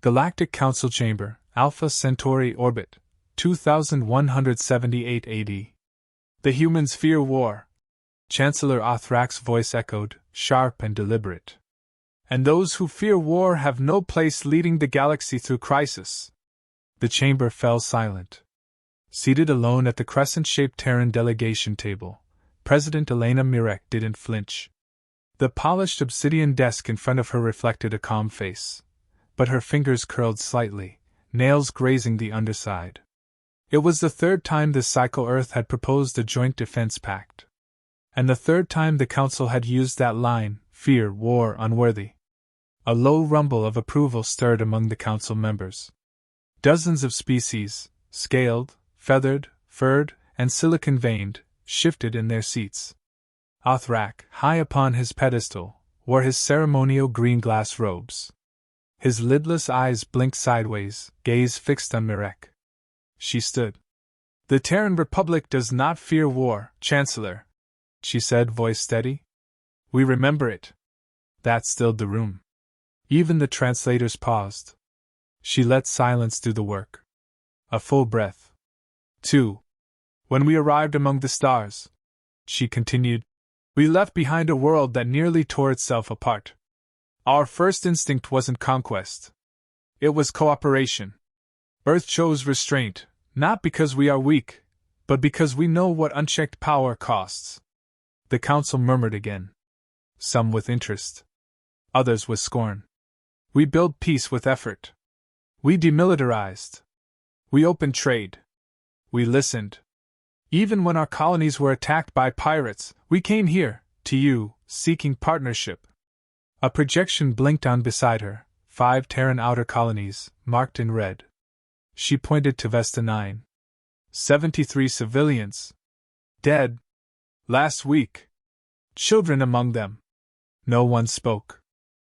Galactic Council Chamber, Alpha Centauri Orbit, 2178 AD. The humans fear war. Chancellor Othrak's voice echoed, sharp and deliberate. And those who fear war have no place leading the galaxy through crisis. The chamber fell silent. Seated alone at the crescent-shaped Terran delegation table, President Elena Mirk didn't flinch. The polished obsidian desk in front of her reflected a calm face, but her fingers curled slightly, nails grazing the underside. It was the third time the Psycho-Earth had proposed a joint defense pact. And the third time the Council had used that line, fear war unworthy. A low rumble of approval stirred among the Council members. Dozens of species, scaled, feathered, furred, and silicon-veined, shifted in their seats. Othrak, high upon his pedestal, wore his ceremonial green glass robes. His lidless eyes blinked sideways, gaze fixed on Mirk. She stood. The Terran Republic does not fear war, Chancellor, she said, voice steady. We remember it. That stilled the room. Even the translators paused. She let silence do the work. A full breath. 2. When we arrived among the stars, she continued, we left behind a world that nearly tore itself apart. Our first instinct wasn't conquest. It was cooperation. Earth chose restraint, not because we are weak, but because we know what unchecked power costs. The Council murmured again. Some with interest. Others with scorn. We build peace with effort. We demilitarized. We opened trade. We listened. Even when our colonies were attacked by pirates, we came here, to you, seeking partnership. A projection blinked on beside her, 5 Terran outer colonies, marked in red. She pointed to Vesta 9. 73 civilians. Dead. Last week. Children among them. No one spoke.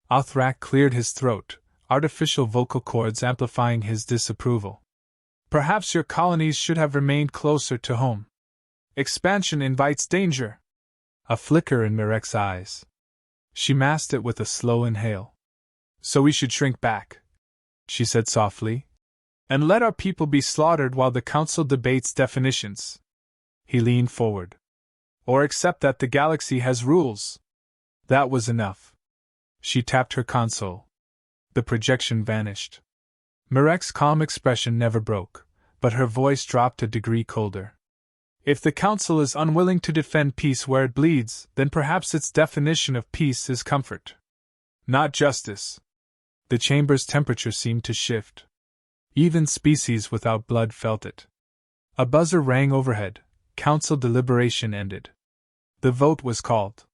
Othrak cleared his throat, artificial vocal cords amplifying his disapproval. Perhaps your colonies should have remained closer to home. Expansion invites danger. A flicker in Mirk's eyes. She masked it with a slow inhale. So we should shrink back, she said softly, and let our people be slaughtered while the Council debates definitions. He leaned forward. Or accept that the galaxy has rules. That was enough. She tapped her console. The projection vanished. Mirk's calm expression never broke, but her voice dropped a degree colder. If the Council is unwilling to defend peace where it bleeds, then perhaps its definition of peace is comfort. Not justice. The chamber's temperature seemed to shift. Even species without blood felt it. A buzzer rang overhead. Council deliberation ended. The vote was called.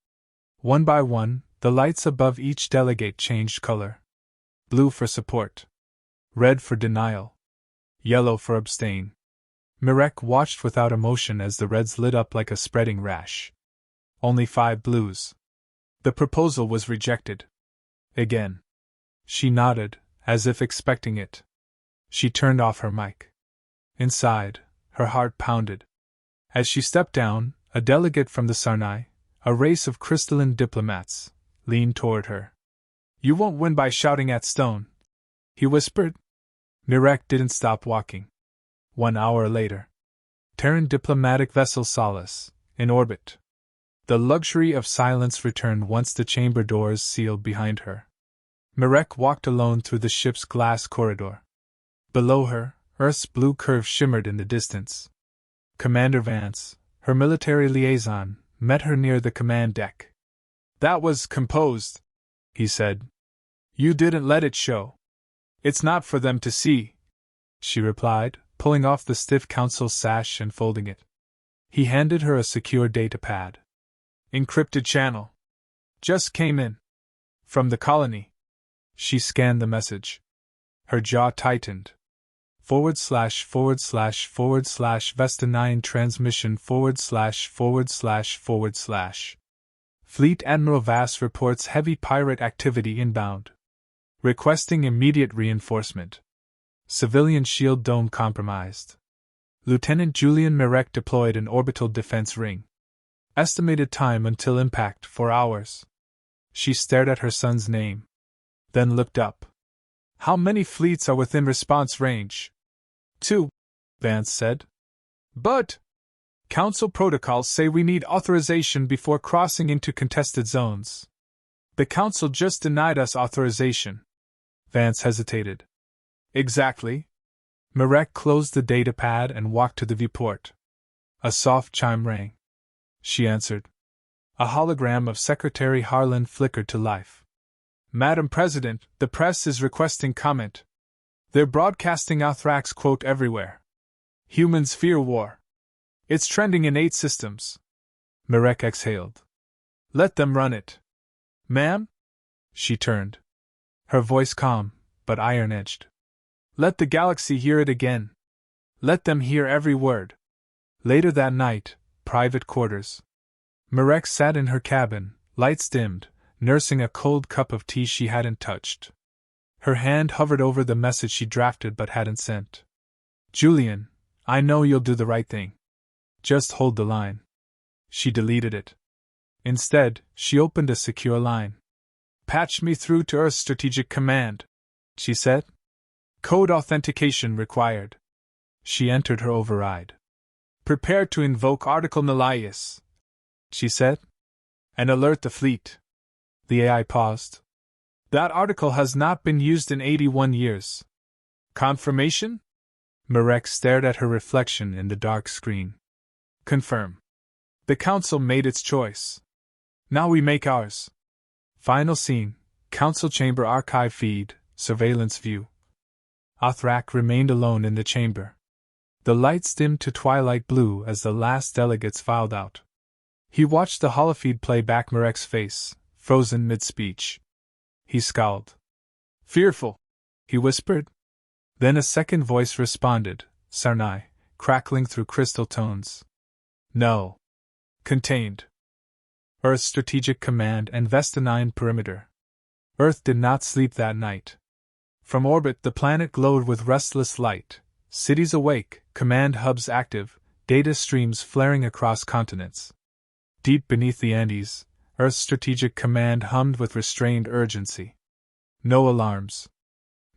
One by one, the lights above each delegate changed color. Blue for support. Red for denial. Yellow for abstain. Mirk watched without emotion as the reds lit up like a spreading rash. Only 5 blues. The proposal was rejected. Again. She nodded, as if expecting it. She turned off her mic. Inside, her heart pounded. As she stepped down, a delegate from the Sarnai, a race of crystalline diplomats, leaned toward her. You won't win by shouting at stone, he whispered. Mirk didn't stop walking. 1 hour later. Terran diplomatic vessel Solace, in orbit. The luxury of silence returned once the chamber doors sealed behind her. Mirk walked alone through the ship's glass corridor. Below her, Earth's blue curve shimmered in the distance. Commander Vance, her military liaison, met her near the command deck. That was composed, he said. You didn't let it show. It's not for them to see, she replied, pulling off the stiff council sash and folding it. He handed her a secure data pad. Encrypted channel. Just came in. From the colony. She scanned the message. Her jaw tightened. / Vesta 9 transmission / Fleet Admiral Vass reports heavy pirate activity inbound. Requesting immediate reinforcement. Civilian shield dome compromised. Lieutenant Julian Mirk deployed an orbital defense ring. Estimated time until impact 4 hours. She stared at her son's name. Then looked up. How many fleets are within response range? 2, Vance said. But Council protocols say we need authorization before crossing into contested zones. The Council just denied us authorization. Vance hesitated. Exactly. Mirk closed the datapad and walked to the viewport. A soft chime rang. She answered. A hologram of Secretary Harlan flickered to life. Madam President, the press is requesting comment. They're broadcasting Outhrak's quote everywhere. Humans fear war. It's trending in 8 systems. Mirk exhaled. Let them run it. Ma'am? She turned. Her voice calm, but iron-edged. Let the galaxy hear it again. Let them hear every word. Later that night, private quarters. Mirk sat in her cabin, lights dimmed, nursing a cold cup of tea she hadn't touched. Her hand hovered over the message she drafted but hadn't sent. Julian, I know you'll do the right thing. Just hold the line. She deleted it. Instead, she opened a secure line. Patch me through to Earth's Strategic Command, she said. Code authentication required. She entered her override. Prepare to invoke Article Nalias, she said, and alert the fleet. The AI paused. That article has not been used in 81 years. Confirmation? Mirk stared at her reflection in the dark screen. Confirm. The Council made its choice. Now we make ours. Final scene, Council Chamber Archive feed, surveillance view. Outhrak remained alone in the chamber. The lights dimmed to twilight blue as the last delegates filed out. He watched the holofeed play back Mirk's face, frozen mid-speech. He scowled. Fearful, he whispered. Then a second voice responded, Sarnai, crackling through crystal tones. No. Contained. Earth Strategic Command and Vesta 9 perimeter. Earth did not sleep that night. From orbit the planet glowed with restless light, cities awake, command hubs active, data streams flaring across continents. Deep beneath the Andes, Earth's Strategic Command hummed with restrained urgency. No alarms.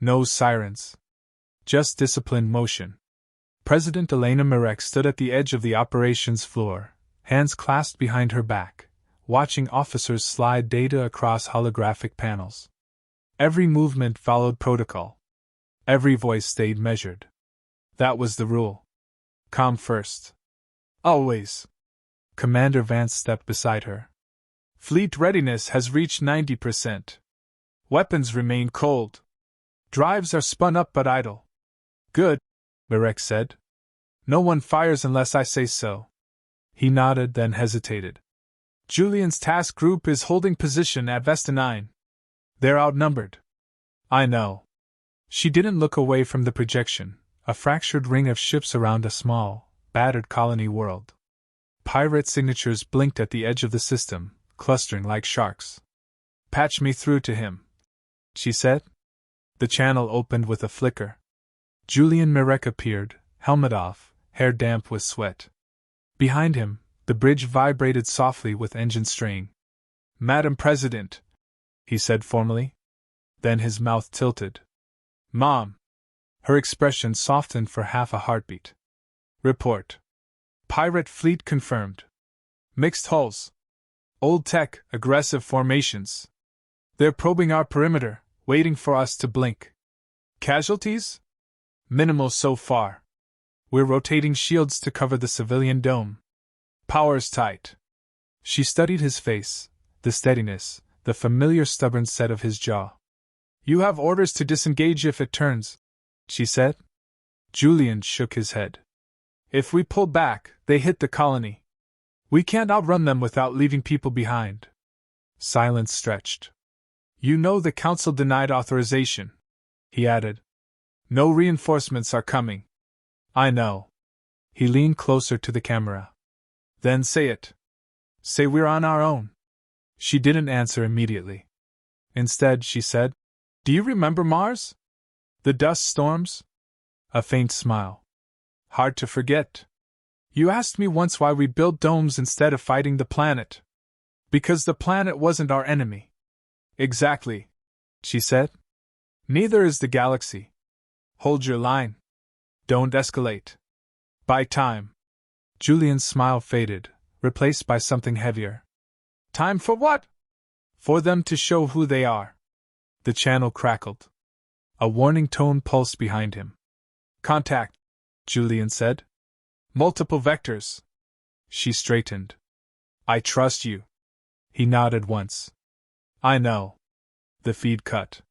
No sirens. Just disciplined motion. President Elena Mirk stood at the edge of the operations floor, hands clasped behind her back, watching officers slide data across holographic panels. Every movement followed protocol. Every voice stayed measured. That was the rule. Calm first. Always. Commander Vance stepped beside her. Fleet readiness has reached 90%. Weapons remain cold. Drives are spun up but idle. Good, Mirk said. No one fires unless I say so. He nodded, then hesitated. Julian's task group is holding position at Vesta 9. They're outnumbered. I know. She didn't look away from the projection, a fractured ring of ships around a small, battered colony world. Pirate signatures blinked at the edge of the system, clustering like sharks. Patch me through to him, she said. The channel opened with a flicker. Julian Mirk appeared, helmet off, hair damp with sweat. Behind him, the bridge vibrated softly with engine strain. Madam President, he said formally. Then his mouth tilted. Mom. Her expression softened for half a heartbeat. Report. Pirate fleet confirmed. Mixed hulls. Old tech, aggressive formations. They're probing our perimeter, waiting for us to blink. Casualties? Minimal so far. We're rotating shields to cover the civilian dome. Power's tight. She studied his face, the steadiness, the familiar stubborn set of his jaw. You have orders to disengage if it turns, she said. Julian shook his head. If we pull back, they hit the colony. We can't outrun them without leaving people behind. Silence stretched. You know the Council denied authorization, he added. No reinforcements are coming. I know. He leaned closer to the camera. Then say it. Say we're on our own. She didn't answer immediately. Instead, she said, Do you remember Mars? The dust storms? A faint smile. Hard to forget. You asked me once why we built domes instead of fighting the planet. Because the planet wasn't our enemy. Exactly, she said. Neither is the galaxy. Hold your line. Don't escalate. Buy time. Julian's smile faded, replaced by something heavier. Time for what? For them to show who they are. The channel crackled. A warning tone pulsed behind him. Contact, Julian said. Multiple vectors. She straightened. I trust you. He nodded once. I know. The feed cut.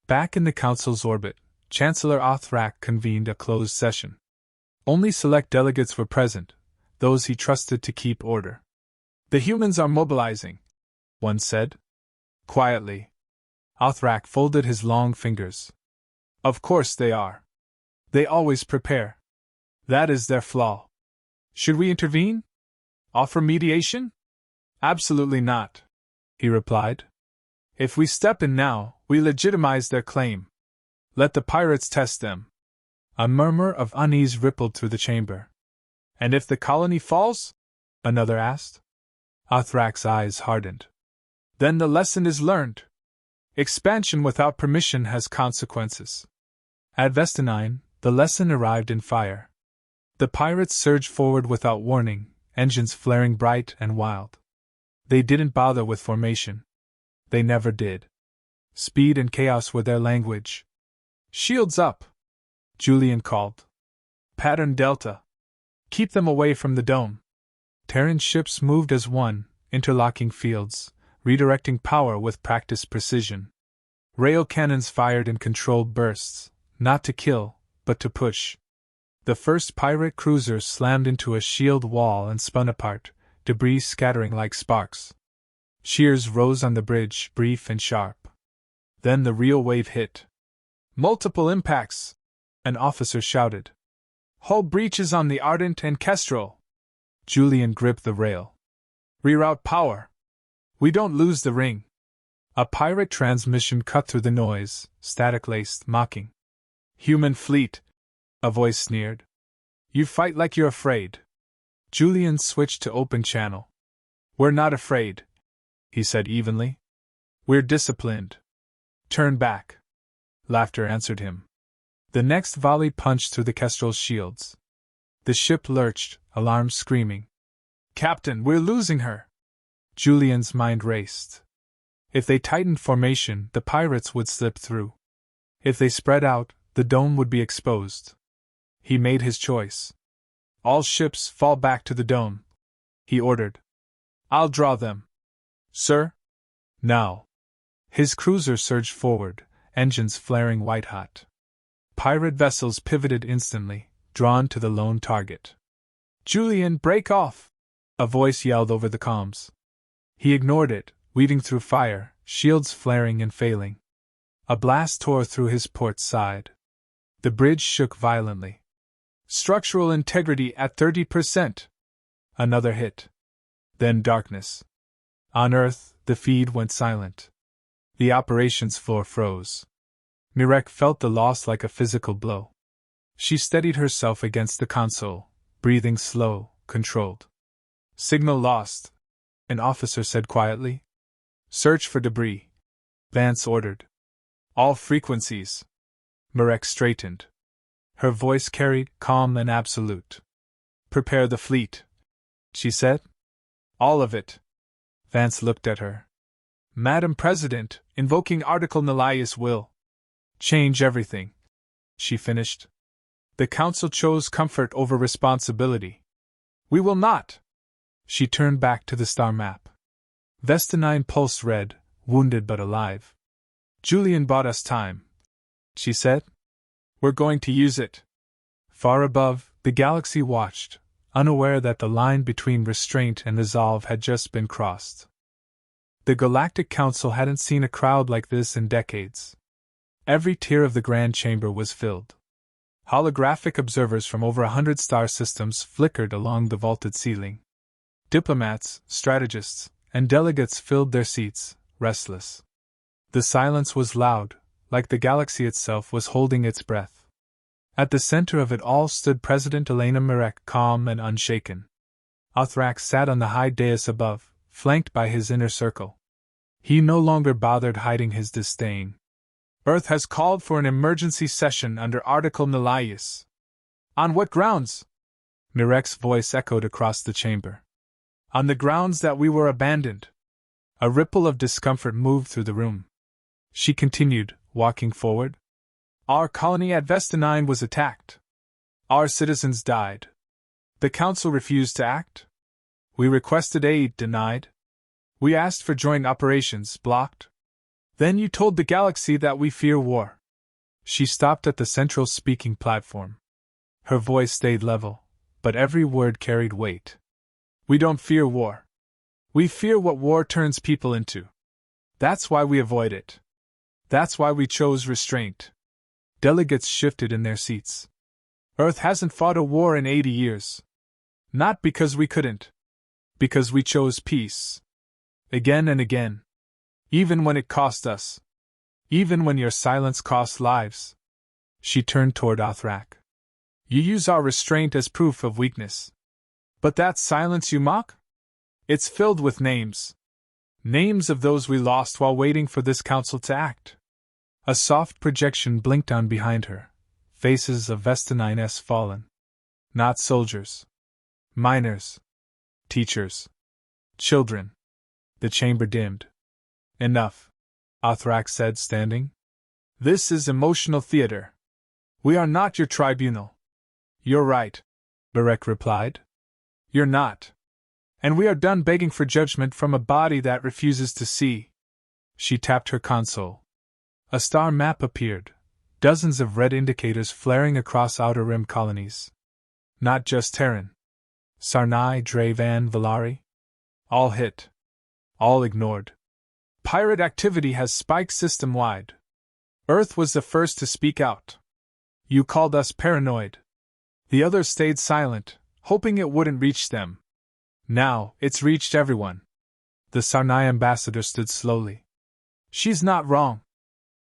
Back in the Council's orbit, Chancellor Othrak convened a closed session. Only select delegates were present, those he trusted to keep order. The humans are mobilizing, one said. Quietly. Othrak folded his long fingers. Of course they are. They always prepare. That is their flaw. Should we intervene? Offer mediation? Absolutely not, he replied. If we step in now, we legitimize their claim. Let the pirates test them. A murmur of unease rippled through the chamber. And if the colony falls? Another asked. Othrak's eyes hardened. Then the lesson is learned. Expansion without permission has consequences. At Vesta 9, the lesson arrived in fire. The pirates surged forward without warning, engines flaring bright and wild. They didn't bother with formation. They never did. Speed and chaos were their language. Shields up, Julian called. Pattern Delta. Keep them away from the dome. Terran ships moved as one, interlocking fields, redirecting power with practiced precision. Rail cannons fired in controlled bursts, not to kill, but to push. The first pirate cruiser slammed into a shield wall and spun apart, debris scattering like sparks. Shears rose on the bridge, brief and sharp. Then the real wave hit. Multiple impacts, an officer shouted. Hull breaches on the Ardent and Kestrel. Julian gripped the rail. Reroute power. We don't lose the ring. A pirate transmission cut through the noise, static-laced, mocking. Human fleet, a voice sneered. You fight like you're afraid. Julian switched to open channel. We're not afraid, he said evenly. We're disciplined. Turn back. Laughter answered him. The next volley punched through the Kestrel's shields. The ship lurched, alarms screaming. Captain, we're losing her! Julian's mind raced. If they tightened formation, the pirates would slip through. If they spread out, the dome would be exposed. He made his choice. All ships fall back to the dome, he ordered. I'll draw them. Sir? Now. His cruiser surged forward, engines flaring white-hot. Pirate vessels pivoted instantly, drawn to the lone target. Julian, break off! A voice yelled over the comms. He ignored it, weaving through fire, shields flaring and failing. A blast tore through his port side. The bridge shook violently. Structural integrity at 30%. Another hit. Then darkness. On Earth, the feed went silent. The operations floor froze. Mirk felt the loss like a physical blow. She steadied herself against the console, breathing slow, controlled. Signal lost, an officer said quietly. Search for debris, Vance ordered. All frequencies. Mirk straightened. Her voice carried, calm and absolute. Prepare the fleet, she said. All of it. Vance looked at her. Madam President, invoking Article Nalias will change everything, she finished. The Council chose comfort over responsibility. We will not. She turned back to the star map. Vesta 9 pulsed red, wounded but alive. Julian bought us time, she said. We're going to use it. Far above, the galaxy watched, unaware that the line between restraint and resolve had just been crossed. The Galactic Council hadn't seen a crowd like this in decades. Every tier of the Grand Chamber was filled. Holographic observers from over 100 star systems flickered along the vaulted ceiling. Diplomats, strategists, and delegates filled their seats, restless. The silence was loud, like the galaxy itself was holding its breath. At the center of it all stood President Elena Mirk, calm and unshaken. Othrak sat on the high dais above, flanked by his inner circle. He no longer bothered hiding his disdain. Earth has called for an emergency session under Article Nullius. On what grounds? Mirk's voice echoed across the chamber. On the grounds that we were abandoned. A ripple of discomfort moved through the room. She continued, walking forward. Our colony at Vesta 9 was attacked. Our citizens died. The Council refused to act. We requested aid, denied. We asked for joint operations, blocked. Then you told the galaxy that we fear war. She stopped at the central speaking platform. Her voice stayed level, but every word carried weight. We don't fear war. We fear what war turns people into. That's why we avoid it. That's why we chose restraint. Delegates shifted in their seats. Earth hasn't fought a war in 80 years. Not because we couldn't. Because we chose peace. Again and again. Even when it cost us. Even when your silence cost lives. She turned toward Othrak. You use our restraint as proof of weakness. But that silence you mock? It's filled with names. Names of those we lost while waiting for this council to act. A soft projection blinked on behind her. Faces of Vesta 9's fallen. Not soldiers. Miners. Teachers. Children. The chamber dimmed. Enough, Othrak said, standing. This is emotional theater. We are not your tribunal. You're right, Mirk replied. You're not. And we are done begging for judgment from a body that refuses to see. She tapped her console. A star map appeared, dozens of red indicators flaring across outer rim colonies. Not just Terran. Sarnai, Dravan, Valari. All hit. All ignored. Pirate activity has spiked system-wide. Earth was the first to speak out. You called us paranoid. The others stayed silent, hoping it wouldn't reach them. Now, it's reached everyone. The Sarnai ambassador stood slowly. She's not wrong.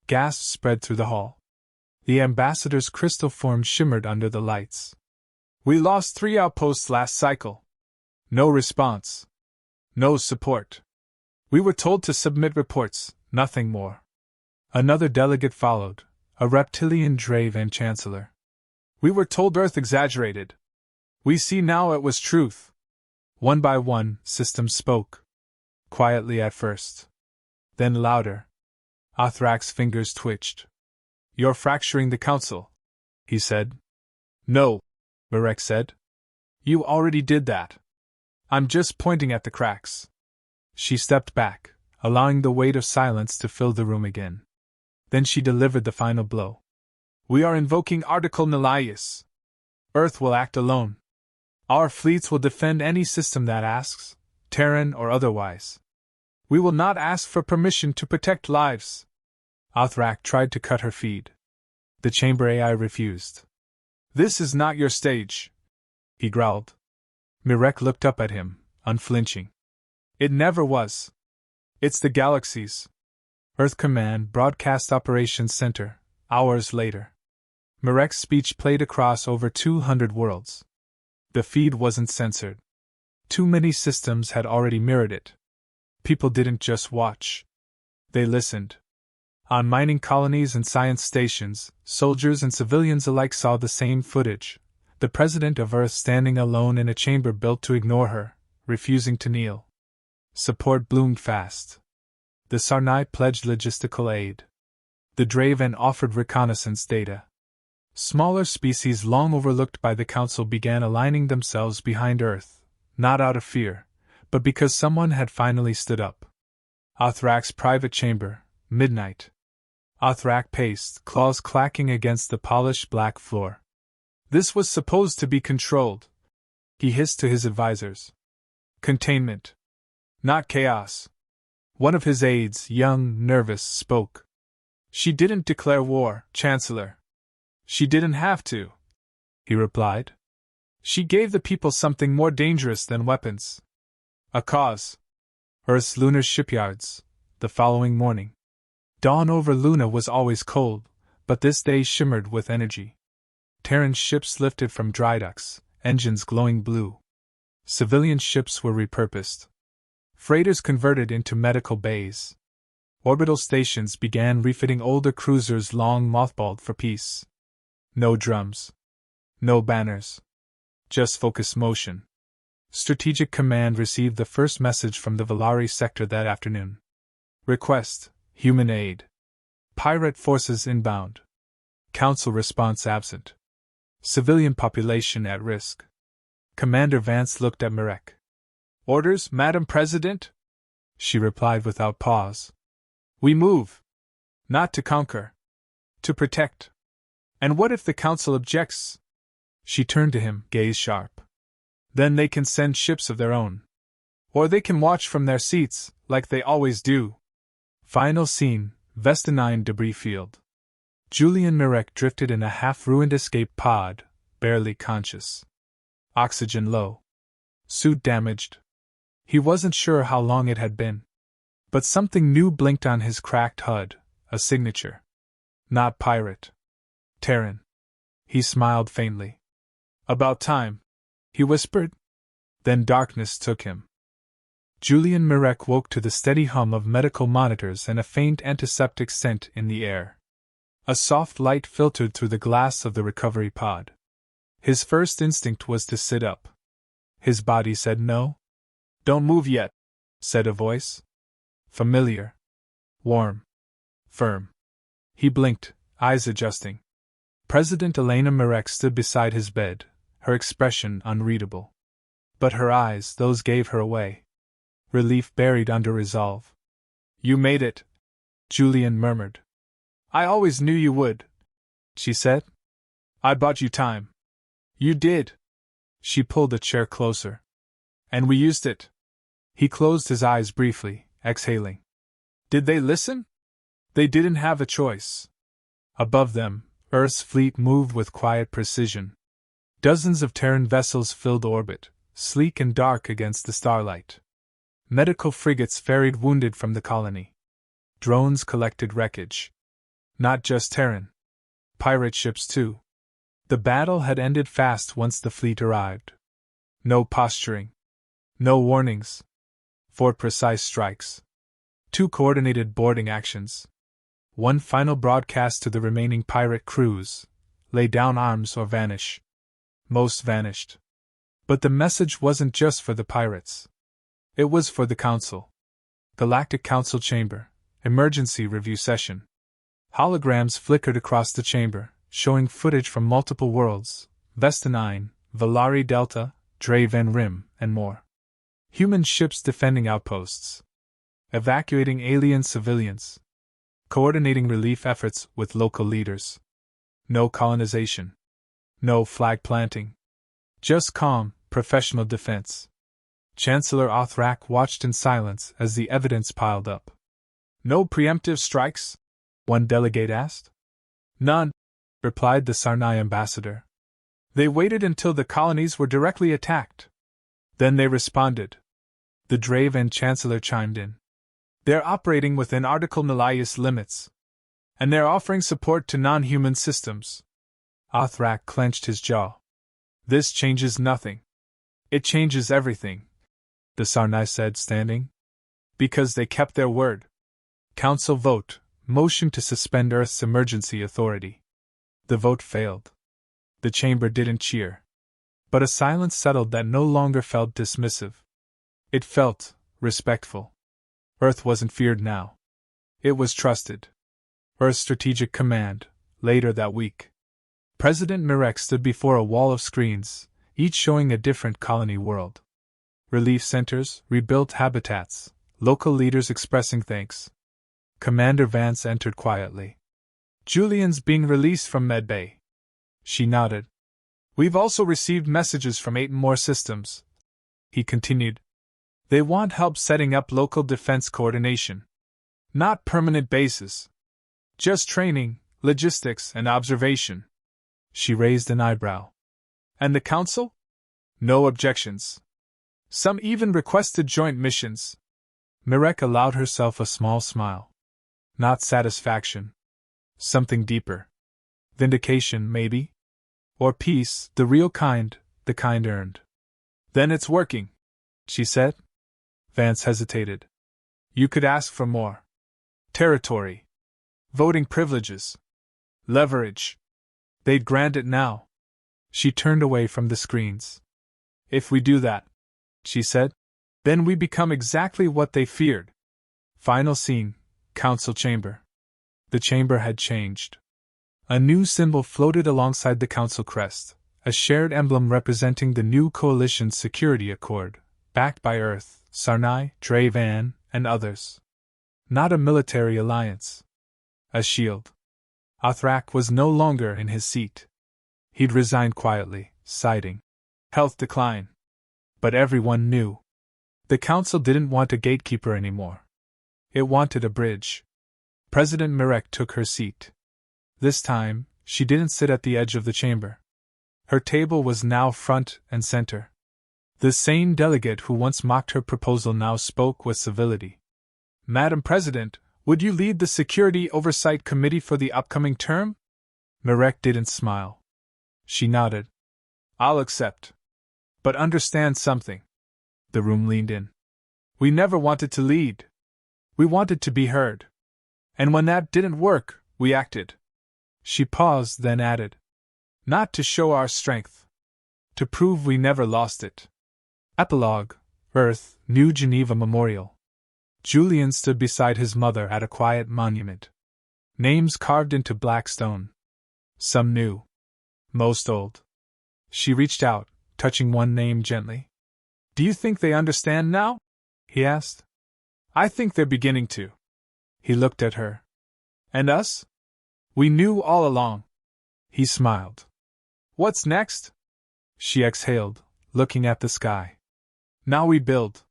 Gasps spread through the hall. The ambassador's crystal form shimmered under the lights. We lost 3 outposts last cycle. No response. No support. We were told to submit reports, nothing more. Another delegate followed, a reptilian Dravan chancellor. We were told Earth exaggerated. We see now it was truth. One by one, systems spoke. Quietly at first. Then louder. Othrak's fingers twitched. You're fracturing the council, he said. No, Mirk said. You already did that. I'm just pointing at the cracks. She stepped back, allowing the weight of silence to fill the room again. Then she delivered the final blow. We are invoking Article Nullius. Earth will act alone. Our fleets will defend any system that asks, Terran or otherwise. We will not ask for permission to protect lives. Othrak tried to cut her feed. The chamber AI refused. This is not your stage, he growled. Mirk looked up at him, unflinching. It never was. It's the galaxy's. Earth Command Broadcast Operations Center, hours later. Mirk's speech played across over 200 worlds. The feed wasn't censored. Too many systems had already mirrored it. People didn't just watch. They listened. On mining colonies and science stations, soldiers and civilians alike saw the same footage. The president of Earth standing alone in a chamber built to ignore her, refusing to kneel. Support bloomed fast. The Sarnai pledged logistical aid. The Dravan offered reconnaissance data. Smaller species long overlooked by the Council began aligning themselves behind Earth, not out of fear, but because someone had finally stood up. Othrak's private chamber, midnight. Othrak paced, claws clacking against the polished black floor. This was supposed to be controlled. He hissed to his advisors. Containment. Not chaos. One of his aides, young, nervous, spoke. She didn't declare war, Chancellor. She didn't have to, he replied. She gave the people something more dangerous than weapons. A cause. Earth's lunar shipyards, the following morning. Dawn over Luna was always cold, but this day shimmered with energy. Terran ships lifted from dry docks, engines glowing blue. Civilian ships were repurposed. Freighters converted into medical bays. Orbital stations began refitting older cruisers long mothballed for peace. No drums. No banners. Just focused motion. Strategic Command received the first message from the Valari sector that afternoon. Request: human aid. Pirate forces inbound. Council response absent. Civilian population at risk. Commander Vance looked at Mirk. Orders, Madam President? She replied without pause. We move. Not to conquer. To protect. And what if the Council objects? She turned to him, gaze sharp. Then they can send ships of their own. Or they can watch from their seats, like they always do. Final scene, Vesta 9 debris field. Julian Mirk drifted in a half-ruined escape pod, barely conscious. Oxygen low. Suit damaged. He wasn't sure how long it had been. But something new blinked on his cracked HUD, a signature. Not pirate. Terran. He smiled faintly. About time, he whispered. Then darkness took him. Julian Mirk woke to the steady hum of medical monitors and a faint antiseptic scent in the air. A soft light filtered through the glass of the recovery pod. His first instinct was to sit up. His body said no. Don't move yet, said a voice. Familiar. Warm. Firm. He blinked, eyes adjusting. President Elena Mirk stood beside his bed, her expression unreadable. But her eyes, those gave her away. Relief buried under resolve. You made it, Julian murmured. I always knew you would, she said. I bought you time. You did. She pulled a chair closer. And we used it. He closed his eyes briefly, exhaling. Did they listen? They didn't have a choice. Above them, Earth's fleet moved with quiet precision. Dozens of Terran vessels filled orbit, sleek and dark against the starlight. Medical frigates ferried wounded from the colony. Drones collected wreckage. Not just Terran. Pirate ships too. The battle had ended fast once the fleet arrived. No posturing. No warnings. 4 precise strikes. 2 coordinated boarding actions. 1 final broadcast to the remaining pirate crews: lay down arms or vanish. Most vanished. But the message wasn't just for the pirates. It was for the Council. Galactic Council Chamber, emergency review session. Holograms flickered across the chamber, showing footage from multiple worlds: Vesta 9, Valari Delta, Draven Rim, and more. Human ships defending outposts. Evacuating alien civilians. Coordinating relief efforts with local leaders. No colonization. No flag planting. Just calm, professional defense. Chancellor Othrak watched in silence as the evidence piled up. No preemptive strikes? One delegate asked. None, replied the Sarnai ambassador. They waited until the colonies were directly attacked. Then they responded. The Draven Chancellor chimed in. They're operating within Article Nalius limits. And they're offering support to non-human systems. Othrak clenched his jaw. This changes nothing. It changes everything, the Sarnai said, standing. Because they kept their word. Council vote, motion to suspend Earth's emergency authority. The vote failed. The chamber didn't cheer. But a silence settled that no longer felt dismissive. It felt respectful. Earth wasn't feared now. It was trusted. Earth's Strategic Command, later that week. President Mirk stood before a wall of screens, each showing a different colony world. Relief centers, rebuilt habitats, local leaders expressing thanks. Commander Vance entered quietly. Julian's being released from Medbay. She nodded. We've also received messages from 8 more systems. He continued. They want help setting up local defense coordination. Not permanent bases. Just training, logistics, and observation. She raised an eyebrow. And the Council? No objections. Some even requested joint missions. Mirk allowed herself a small smile. Not satisfaction. Something deeper. Vindication, maybe? Or peace, the real kind, the kind earned. Then it's working, she said. Vance hesitated. You could ask for more. Territory. Voting privileges. Leverage. They'd grant it now. She turned away from the screens. If we do that, she said, then we become exactly what they feared. Final scene, council chamber. The chamber had changed. A new symbol floated alongside the council crest, a shared emblem representing the new coalition's security accord, backed by Earth, Sarnai, Dravan, and others. Not a military alliance. A shield. Othrak was no longer in his seat. He'd resigned quietly, citing health decline. But everyone knew. The council didn't want a gatekeeper anymore. It wanted a bridge. President Mirk took her seat. This time, she didn't sit at the edge of the chamber. Her table was now front and center. The same delegate who once mocked her proposal now spoke with civility. Madam President, would you lead the Security Oversight Committee for the upcoming term? Mirk didn't smile. She nodded. I'll accept. But understand something. The room leaned in. We never wanted to lead. We wanted to be heard. And when that didn't work, we acted. She paused, then added. Not to show our strength. To prove we never lost it. Epilogue, Earth, New Geneva Memorial. Julian stood beside his mother at a quiet monument. Names carved into black stone. Some new. Most old. She reached out, touching one name gently. Do you think they understand now? He asked. I think they're beginning to. He looked at her. And us? We knew all along. He smiled. What's next? She exhaled, looking at the sky. Now we build.